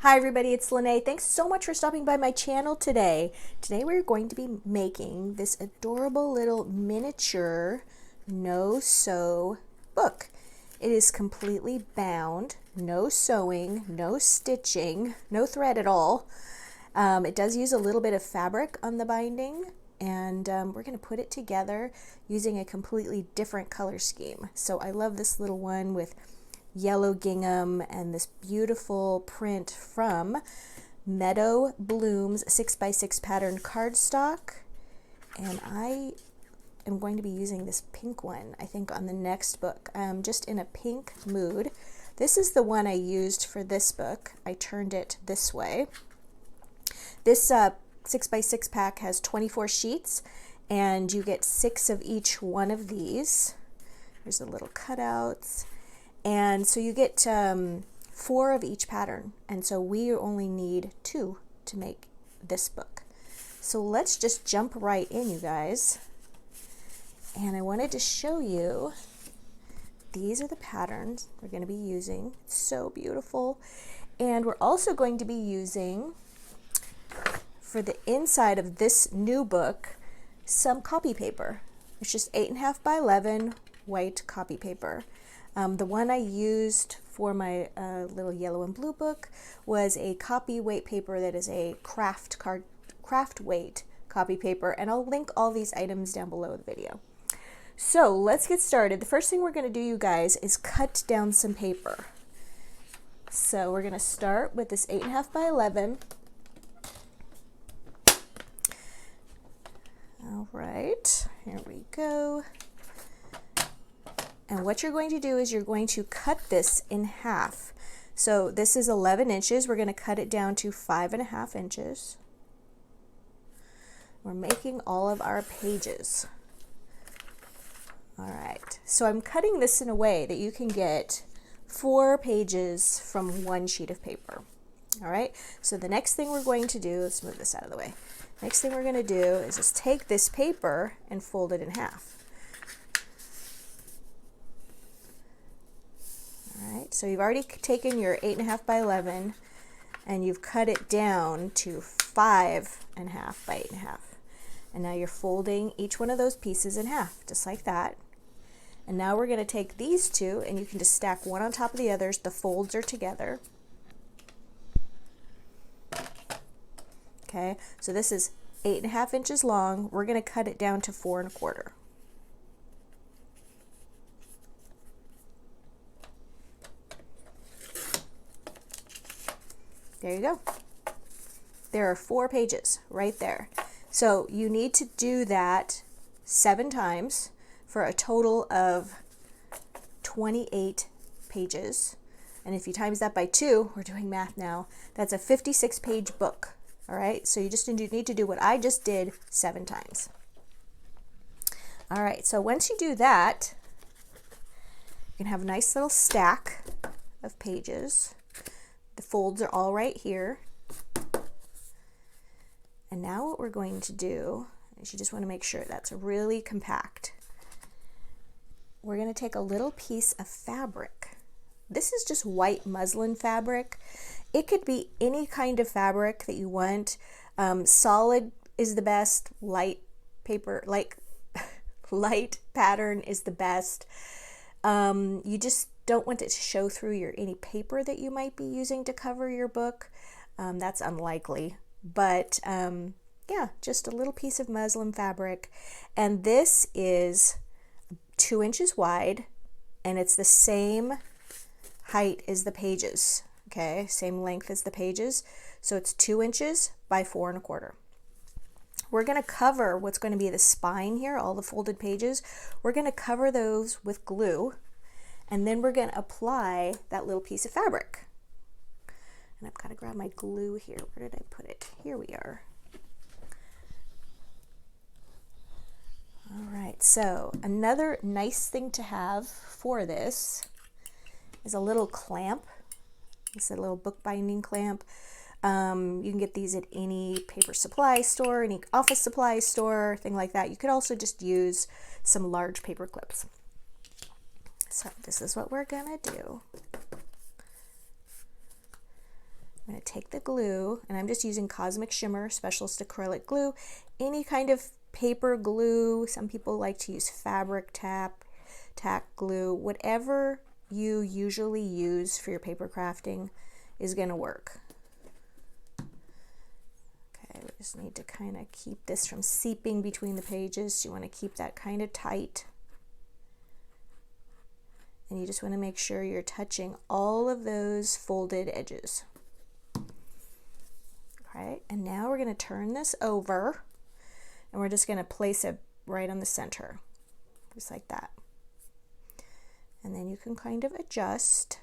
Hi everybody, it's Lene. Thanks so much for stopping by my channel today. Today we're going to be making this adorable little miniature no-sew book. It is completely bound, no sewing, no stitching, no thread at all. It does use a little bit of fabric on the binding, and we're going to put it together using a completely different color scheme. So I love this little one with yellow gingham and this beautiful print from Meadow Bloom's 6x6 pattern cardstock, and I am going to be using this pink one I think on the next book. I'm just in a pink mood. This is the one I used for this book. I turned it this way. This 6x6 pack has 24 sheets, and you get 6 of each one of these. There's the little cutouts. And so you get 4 of each pattern, and so we only need 2 to make this book. So let's just jump right in, you guys. And I wanted to show you, these are the patterns we're going to be using. It's so beautiful. And we're also going to be using, for the inside of this new book, some copy paper. It's just 8.5 by 11 white copy paper. The one I used for my little yellow and blue book was a copy weight paper that is a craft weight copy paper, and I'll link all these items down below the video. So let's get started. The first thing we're going to do, you guys, is cut down some paper. So we're going to start with this 8.5 by 11. All right, here we go. And what you're going to do is you're going to cut this in half. So this is 11 inches. We're going to cut it down to 5.5 inches. We're making all of our pages. All right. So I'm cutting this in a way that you can get 4 pages from one sheet of paper. All right. So the next thing we're going to do, let's move this out of the way. Next thing we're going to do is just take this paper and fold it in half. Alright, so you've already taken your 8.5 by 11 and you've cut it down to 5.5 by 8.5. And now you're folding each one of those pieces in half, just like that. And now we're going to take these two, and you can just stack one on top of the others. The folds are together. Okay, so this is 8.5 inches long. We're going to cut it down to 4.25. There you go. There are 4 pages right there. So you need to do that 7 times for a total of 28 pages. And if you times that by 2, we're doing math now, that's a 56-page book. All right, so you just need to do what I just did 7 times. All right, so once you do that, you can have a nice little stack of pages. The folds are all right here. And now what we're going to do is you just want to make sure that's really compact. We're going to take a little piece of fabric. This is just white muslin fabric. It could be any kind of fabric that you want. Solid is the best. Light paper, light pattern is the best. You just don't want it to show through any paper that you might be using to cover your book. That's unlikely, but yeah, just a little piece of muslin fabric. And this is 2 inches wide, and it's the same height as the pages. Okay, same length as the pages. So it's 2 inches by 4.25. We're going to cover what's going to be the spine here, all the folded pages. We're going to cover those with glue, and then we're going to apply that little piece of fabric. And I've got to grab my glue here. Where did I put it? Here we are. All right, so another nice thing to have for this is a little clamp. It's a little bookbinding clamp. You can get these at any paper supply store, any office supply store, thing like that. You could also just use some large paper clips. So this is what we're gonna do. I'm going to take the glue, and I'm just using Cosmic Shimmer Specialist Acrylic Glue. Any kind of paper glue. Some people like to use fabric tack glue. Whatever you usually use for your paper crafting is going to work. Okay, we just need to kind of keep this from seeping between the pages. So you want to keep that kind of tight. And you just want to make sure you're touching all of those folded edges. Okay, and now we're going to turn this over, and we're just going to place it right on the center, just like that. And then you can kind of adjust.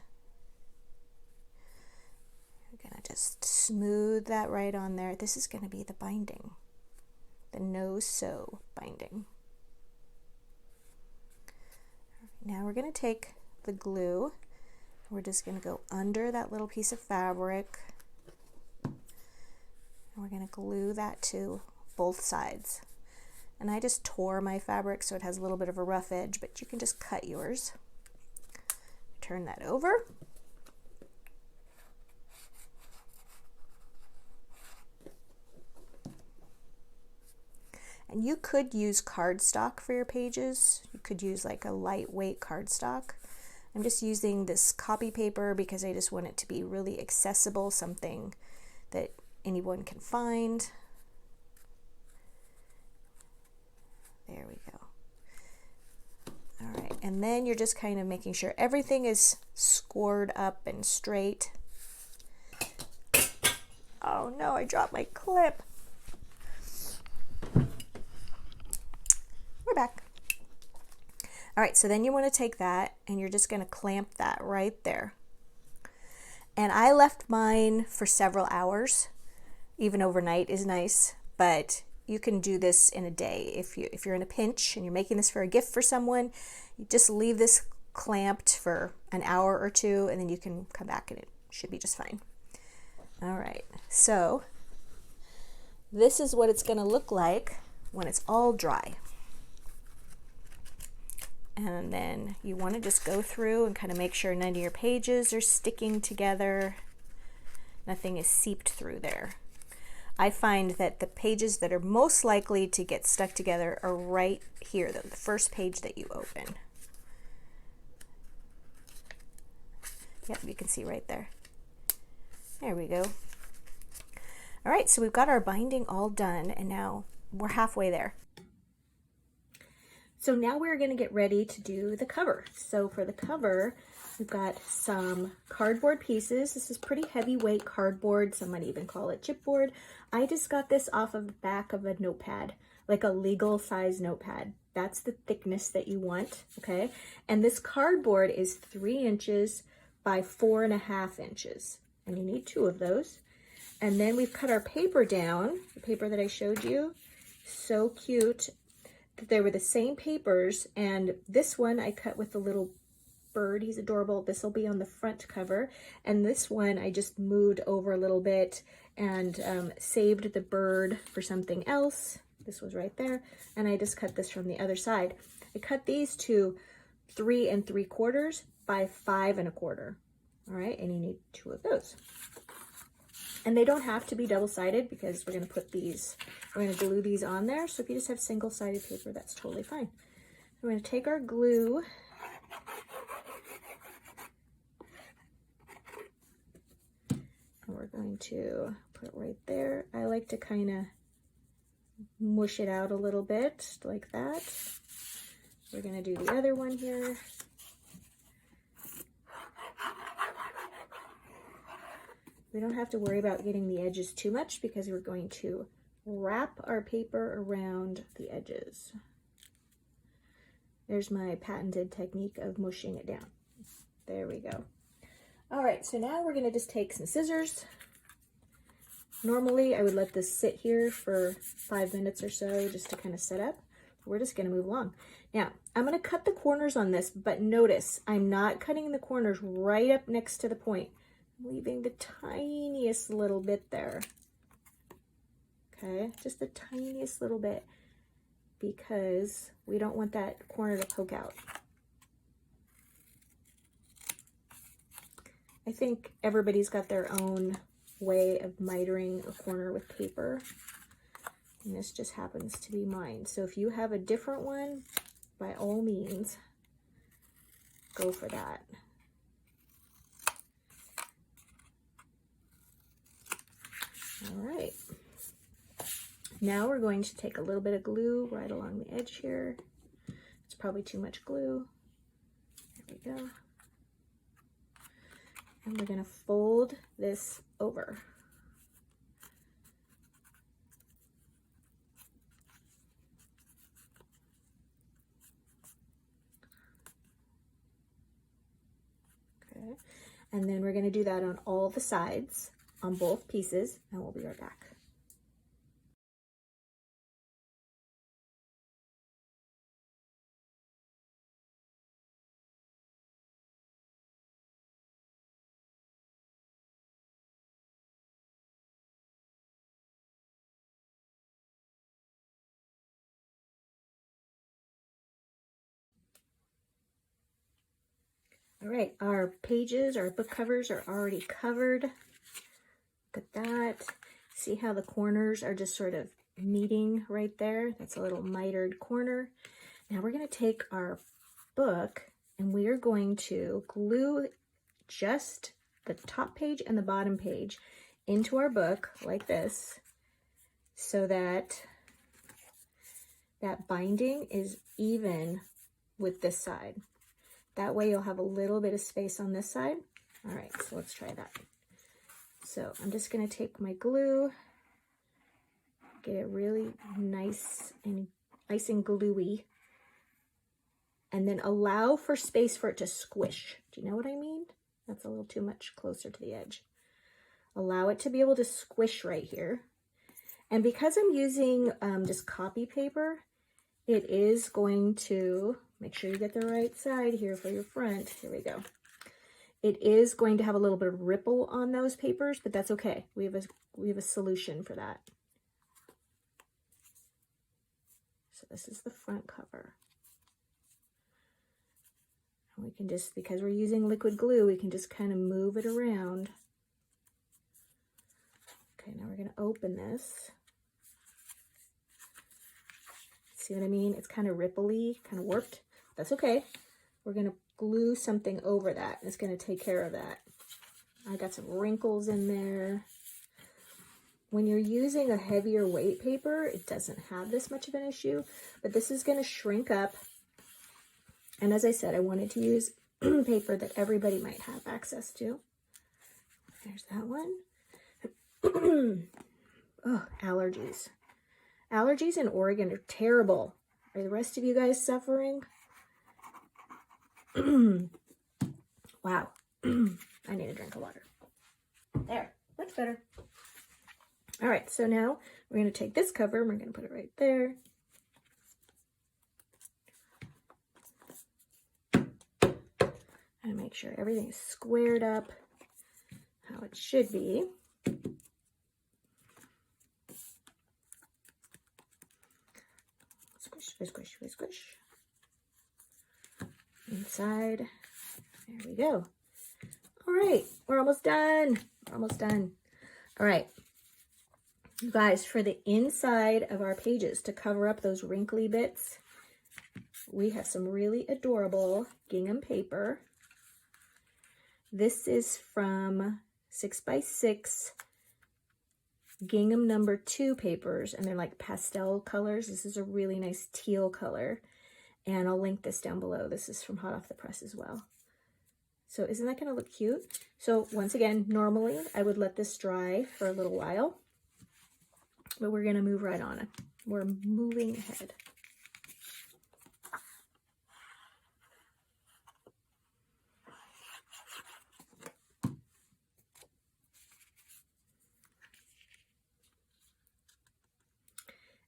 You're going to just smooth that right on there. This is going to be the binding, the no-sew binding. Now we're going to take the glue. We're just going to go under that little piece of fabric. And we're going to glue that to both sides. And I just tore my fabric so it has a little bit of a rough edge, but you can just cut yours. Turn that over. And you could use cardstock for your pages. You could use like a lightweight cardstock. I'm just using this copy paper because I just want it to be really accessible, something that anyone can find. There we go. All right, and then you're just kind of making sure everything is scored up and straight. Oh no, I dropped my clip. We're back. All right, so then you want to take that and you're just going to clamp that right there. And I left mine for several hours. Even overnight is nice, but you can do this in a day. If you're in a pinch and you're making this for a gift for someone, you just leave this clamped for an hour or two, and then you can come back and it should be just fine. All right, so this is what it's going to look like when it's all dry. And then you want to just go through and kind of make sure none of your pages are sticking together. Nothing is seeped through there. I find that the pages that are most likely to get stuck together are right here, the first page that you open. Yep, you can see right there. There we go. All right, so we've got our binding all done, and now we're halfway there. So now we're going to get ready to do the cover. So for the cover, we've got some cardboard pieces. This is pretty heavyweight cardboard. Some might even call it chipboard. I just got this off of the back of a notepad, like a legal size notepad. That's the thickness that you want, okay? And this cardboard is 3 inches by 4.5 inches. And you need 2 of those. And then we've cut our paper down, the paper that I showed you. So cute. They were the same papers, and this one I cut with the little bird. He's adorable. This will be on the front cover, and this one I just moved over a little bit and saved the bird for something else. This was right there, and I just cut this from the other side. I cut these to 3 3/4 by 5 1/4. All right, and you need 2 of those. And they don't have to be double-sided because we're going to put these, we're going to glue these on there. So if you just have single-sided paper, that's totally fine. We're going to take our glue. And we're going to put it right there. I like to kind of mush it out a little bit like that. We're going to do the other one here. We don't have to worry about getting the edges too much because we're going to wrap our paper around the edges. There's my patented technique of mushing it down. There we go. All right, so now we're going to just take some scissors. Normally, I would let this sit here for 5 minutes or so just to kind of set up. We're just going to move along. Now, I'm going to cut the corners on this, but notice I'm not cutting the corners right up next to the point. Leaving the tiniest little bit there. Okay, just the tiniest little bit because we don't want that corner to poke out. I think everybody's got their own way of mitering a corner with paper. And this just happens to be mine. So if you have a different one, by all means, go for that. All right. Now we're going to take a little bit of glue right along the edge here. It's probably too much glue. There we go. And we're going to fold this over. Okay. And then we're going to do that on all the sides, on both pieces, and we'll be right back. All right, our pages, our book covers are already covered. Look at that. See how the corners are just sort of meeting right there? That's a little mitered corner. Now we're going to take our book and we are going to glue just the top page and the bottom page into our book like this, so that that binding is even with this side. That way you'll have a little bit of space on this side. All right, so let's try that. So I'm just going to take my glue, get it really nice and gluey, and then allow for space for it to squish. Do you know what I mean? That's a little too much closer to the edge. Allow it to be able to squish right here. And because I'm using just copy paper, it is going to, make sure you get the right side here for your front. Here we go. It is going to have a little bit of ripple on those papers, but that's okay. We have a solution for that. So this is the front cover. And we can just, because we're using liquid glue, we can just kind of move it around. Okay, now we're going to open this. See what I mean? It's kind of ripply, kind of warped. That's okay. We're going to glue something over that. It's going to take care of that. I got some wrinkles in there. When you're using a heavier weight paper, it doesn't have this much of an issue, but this is going to shrink up. And as I said, I wanted to use paper that everybody might have access to. There's that one. Oh, allergies. Allergies in Oregon are terrible. Are the rest of you guys suffering? Wow. I need a drink of water. There, much better. All right, so now we're going to take this cover and we're going to put it right there. And make sure everything is squared up how it should be. Squish, squish, squish, squish, squish. Inside. There we go. All right, we're almost done. We're almost done. All right, you guys, for the inside of our pages to cover up those wrinkly bits, we have some really adorable gingham paper. This is from 6x6 gingham number 2 papers, and they're like pastel colors. This is a really nice teal color, and I'll link this down below. This is from Hot Off the Press as well. So isn't that going to look cute? So once again, normally I would let this dry for a little while, but we're going to move right on it. We're moving ahead.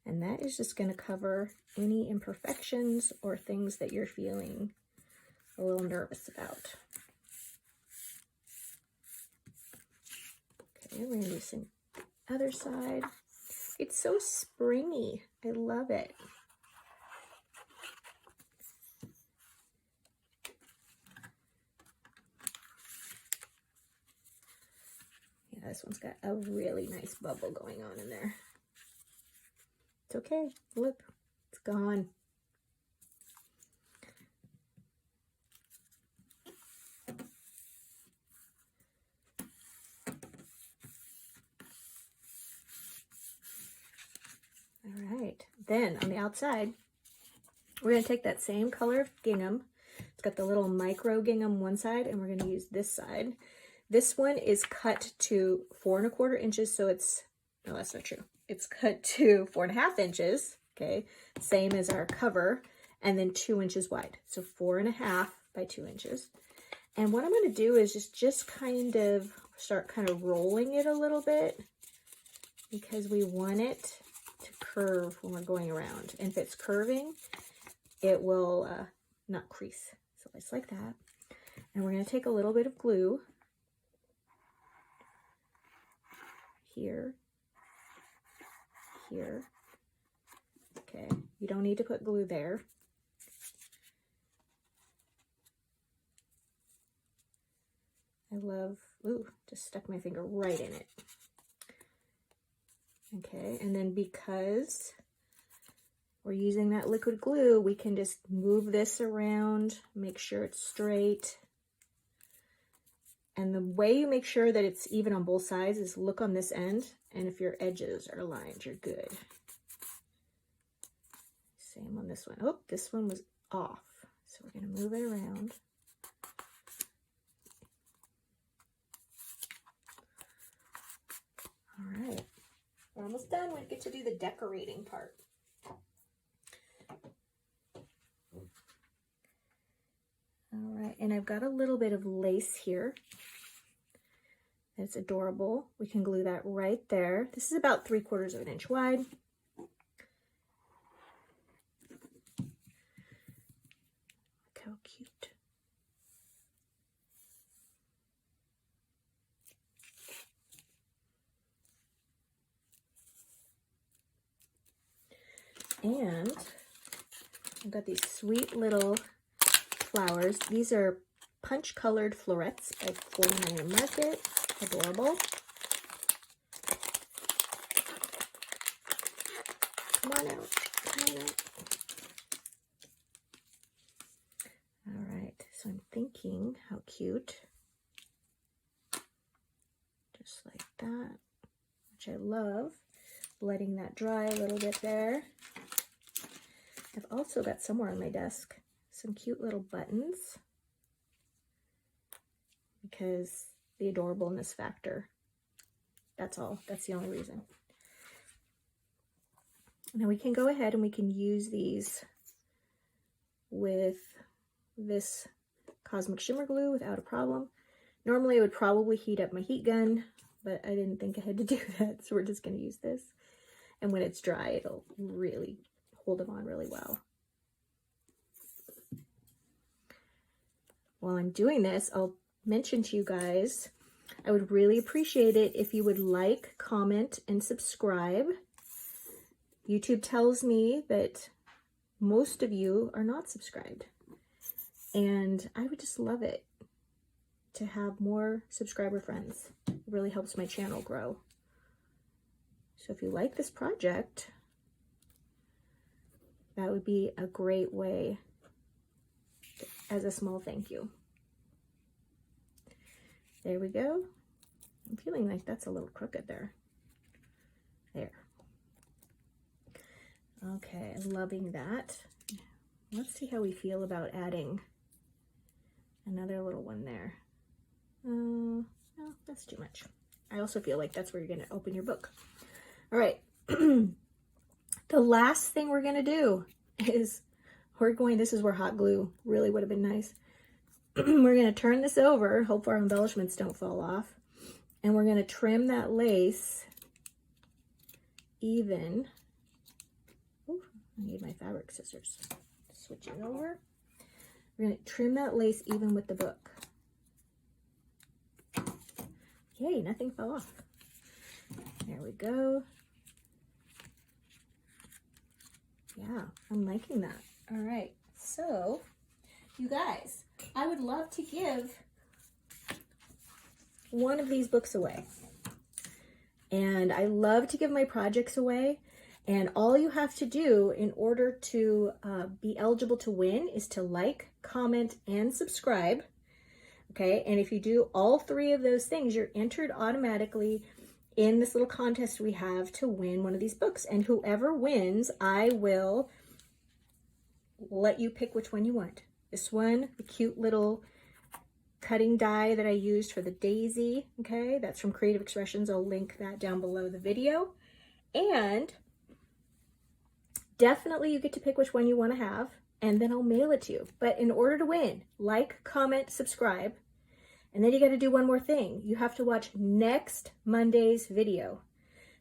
And that is just going to cover any imperfections or things that you're feeling a little nervous about. Okay, we're going to do some other side. It's so springy. I love it. Yeah, this one's got a really nice bubble going on in there. It's okay. Look, it's gone. All right, then on the outside, we're going to take that same color of gingham. It's got the little micro gingham one side, and we're going to use this side. This one is cut to 4 1/4 inches, so it's, no, that's not true. It's cut to 4 1/2 inches, okay, same as our cover, and then 2 inches wide. So 4 1/2 by 2 inches. And what I'm going to do is just kind of start kind of rolling it a little bit, because we want it to curve when we're going around. And if it's curving, it will not crease. So just like that. And we're going to take a little bit of glue here, here. Okay, you don't need to put glue there. I love, ooh, just stuck my finger right in it. Okay, and then because we're using that liquid glue, we can just move this around, make sure it's straight. And the way you make sure that it's even on both sides is look on this end, and if your edges are aligned, you're good. Same on this one. Oh, this one was off. So we're going to move it around. All right. We're almost done. We get to do the decorating part. All right, and I've got a little bit of lace here. It's adorable. We can glue that right there. This is about 3/4 of an inch wide. Look how cute. And I've got these sweet little flowers. These are punch colored florets by 49 Market. Adorable. Come on out. Come on out. All right, so I'm thinking how cute. Just like that, which I love. Letting that dry a little bit there. I've also got somewhere on my desk some cute little buttons, because the adorableness factor. That's all. That's the only reason. Now we can go ahead and we can use these with this Cosmic Shimmer glue without a problem. Normally I would probably heat up my heat gun, but I didn't think I had to do that, so we're just going to use this. And when it's dry, it'll really hold them on really well. While I'm doing this, I'll mention to you guys, I would really appreciate it if you would like, comment, and subscribe. YouTube tells me that most of you are not subscribed, and I would just love it to have more subscriber friends. It really helps my channel grow. So if you like this project, that would be a great way as a small thank you. There we go. I'm feeling like that's a little crooked there. There. Okay, I'm loving that. Let's see how we feel about adding another little one there. No, that's too much. I also feel like that's where you're going to open your book. All right. The last thing we're going to do is this is where hot glue really would have been nice. We're going to turn this over, hope our embellishments don't fall off, and we're going to trim that lace even. Ooh, I need my fabric scissors. Switch it over. We're going to trim that lace even with the book. Yay, nothing fell off. There we go. Yeah, I'm liking that. All right, so you guys, I would love to give one of these books away. And I love to give my projects away. And all you have to do in order to be eligible to win is to like, comment, and subscribe. Okay, and if you do all three of those things, you're entered automatically in this little contest we have to win one of these books. And whoever wins, I will let you pick which one you want. This one, the cute little cutting die that I used for the daisy, okay, that's from Creative Expressions. I'll link that down below the video. And definitely you get to pick which one you want to have, and then I'll mail it to you. But in order to win, like, comment, subscribe, and then you got to do one more thing. You have to watch next Monday's video.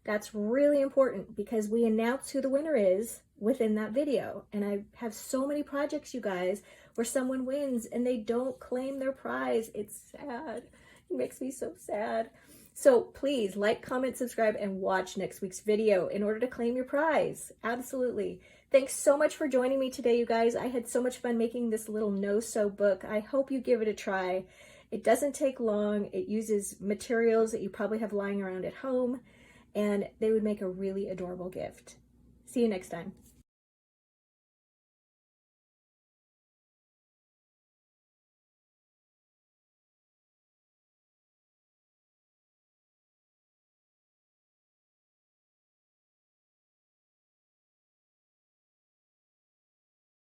That's really important because we announce who the winner is within that video. And I have so many projects, you guys, where someone wins and they don't claim their prize. It's sad. It makes me so sad. So please like, comment, subscribe, and watch next week's video in order to claim your prize. Absolutely. Thanks so much for joining me today, you guys. I had so much fun making this little no-sew book. I hope you give it a try. It doesn't take long. It uses materials that you probably have lying around at home, and they would make a really adorable gift. See you next time.